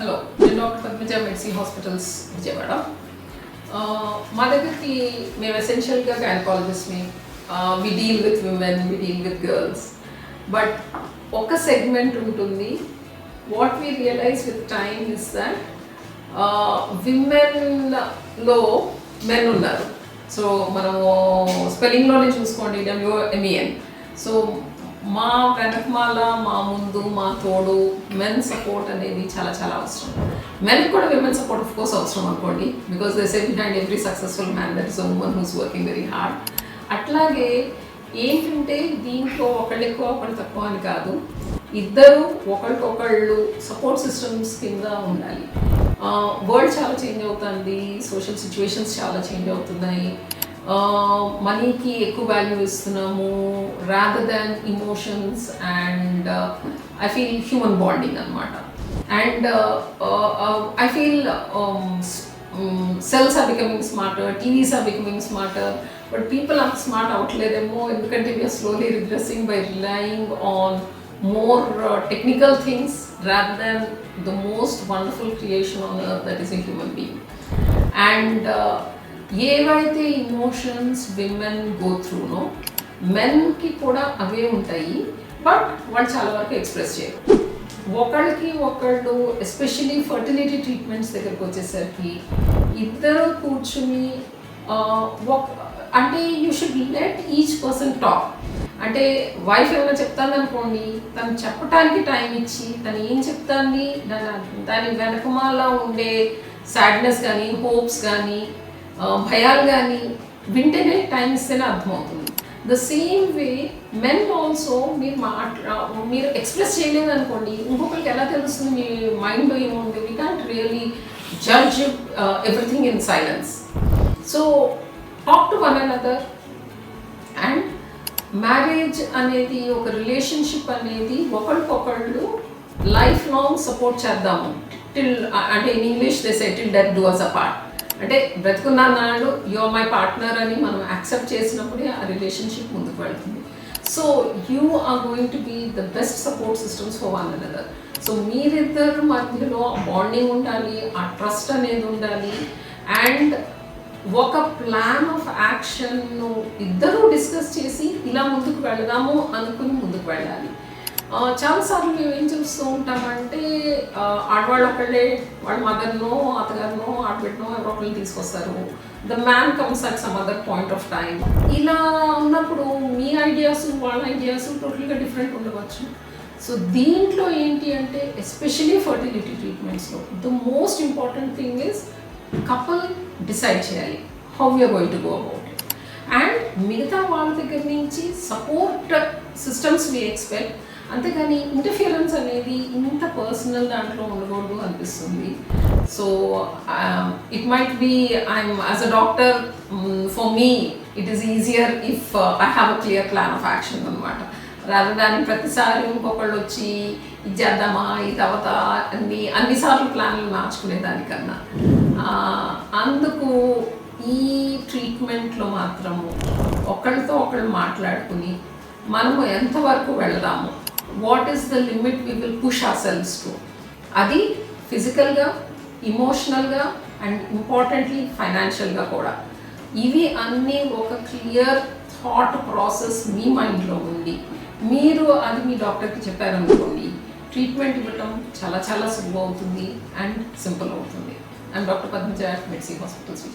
Hello, నేను doctor Padmaja మెడ్సీ hospitals Vijayawada. మా దగ్గరికి మేము ఎసెన్షియల్గా గైనకాలజిస్ట్ని. We deal with women, we deal with girls. But ఒక సెగ్మెంట్ ఉంటుంది. What we realise with time is that విమెన్లో మెన్ ఉన్నారు. సో మనము స్పెల్లింగ్లోనే చూసుకోండి, WMEN. సో మా వెనకమాల, మా ముందు, మా తోడు మెన్ సపోర్ట్ అనేది చాలా చాలా అవసరం. మెన్ కూడా విమెన్ సపోర్ట్ ఆఫ్ కోర్స్ అవసరం అనుకోండి, because they say behind every successful man that is a woman who's working very hard. అట్లాగే ఏంటంటే దీంట్లో ఒకళ్ళు ఎక్కువ ఒకళ్ళు తక్కువ అని కాదు, ఇద్దరు ఒకళ్ళకొకళ్ళు సపోర్ట్ సిస్టమ్స్ కింద ఉండాలి. వరల్డ్ చాలా చేంజ్ అవుతుంది, సోషల్ సిచ్యువేషన్స్ చాలా చేంజ్ అవుతున్నాయి. మనీకి ఎక్కువ వాల్యూ ఇస్తున్నాము rather than emotions and I feel human bonding అనమాట. And I feel cells are becoming smarter, TVs are becoming smarter, but people అంత స్మార్ట్ అవ్వట్లేదేమో, ఎందుకంటే we are slowly regressing by relying on more technical things rather than the most wonderful creation on earth, that is a human being. And ఏవైతే emotions women go త్రూనో మెన్కి కూడా అవే ఉంటాయి, but వాళ్ళు చాలా వరకు express చేయరు. ఒకళ్ళకి ఒకళ్ళు ఎస్పెషలీ ఫర్టిలిటీ ట్రీట్మెంట్స్ దగ్గరకు వచ్చేసరికి ఇద్దరు కూర్చుని అంటే you should let each person talk. అంటే వైఫ్ ఏమైనా చెప్తాను అనుకోండి, తను చెప్పడానికి టైం ఇచ్చి తను ఏం చెప్తాంది, దాని వెనకమాల ఉండే సాడ్నెస్ కానీ, హోప్స్ కానీ, భయాలు కానీ వింటేనే టైం ఇస్తేనే అర్థమవుతుంది. The same way men also మీరు ఎక్స్ప్రెస్ చేయలేదు అనుకోండి, ఇంకొకరికి ఎలా తెలుస్తుంది మీ మైండ్లో ఏముంది? We can't really judge everything in silence. So talk to one another. And marriage అనేది, ఒక రిలేషన్షిప్ అనేది ఒకరికొకళ్ళు లైఫ్ లాంగ్ సపోర్ట్ చేద్దాము టిల్, అంటే in English they say till death do us apart. అంటే బ్రతుకున్న నాడు యు ఆర్ మై పార్ట్నర్ అని మనం యాక్సెప్ట్ చేసినప్పుడే ఆ రిలేషన్షిప్ ముందుకు వెళ్తుంది. So you are going to be the best support systems for one another. So మీరిద్దరు మధ్యలో బాండింగ్ ఉండాలి, ఆ ట్రస్ట్ అనేది ఉండాలి. అండ్ ఒక ప్లాన్ ఆఫ్ యాక్షన్ను ఇద్దరూ డిస్కస్ చేసి ఇలా ముందుకు వెళదాము అనుకుని ముందుకు వెళ్ళాలి. చాలాసార్లు మేము ఏం చూస్తూ ఉంటామంటే ఆడవాళ్ళు ఒకళ్ళే వాళ్ళ మదర్నో, అత్తగారినో, ఆడబిడ్డనో ఎవరో ఒకళ్ళు తీసుకొస్తారు. The man comes at some other point of time. ఇలా ఉన్నప్పుడు మీ ఐడియాస్ వాళ్ళ ఐడియాస్ టోటల్గా డిఫరెంట్ ఉండవచ్చు. సో దీంట్లో ఏంటి అంటే ఎస్పెషలీ ఫర్టిలిటీ ట్రీట్మెంట్స్లో the most important thing is couple decide చేయాలి how we are going to go about it. And మిగతా వాళ్ళ దగ్గర నుంచి సపోర్ట్ సిస్టమ్స్ వీ ఎక్స్పెక్ట్, అంతేగాని ఇంటర్ఫియరెన్స్ అనేది ఇంత పర్సనల్ దాంట్లో ఉండకూడదు అనిపిస్తుంది. So it might be I'm as a doctor, for me it is easier if I have a clear plan of action అనమాట. రాదర్ దాని ప్రతిసారి ఇంకొకళ్ళు వచ్చి ఇది చేద్దామా, ఇది అవుతా అన్నిసార్లు ప్లాన్లు మార్చుకునే దానికన్నా. అందుకు ఈ ట్రీట్మెంట్లో మాత్రము ఒకళ్ళతో ఒకళ్ళు మాట్లాడుకుని మనము ఎంతవరకు వెళదాము, what is the limit we will push hour selves to, అది ఫిజికల్గా, ఇమోషనల్గా అండ్ ఇంపార్టెంట్లీ ఫైనాన్షియల్గా కూడా. ఇవి అన్నీ ఒక క్లియర్ థాట్ ప్రాసెస్ మీ మైండ్లో ఉంది. మీరు అది మీ డాక్టర్కి చెప్పారనుకోండి, ట్రీట్మెంట్ ఇవ్వటం చాలా చాలా సులభం అవుతుంది అండ్ సింపుల్ అవుతుంది. I'm Dr. Padmaja at Medcee Hospitals.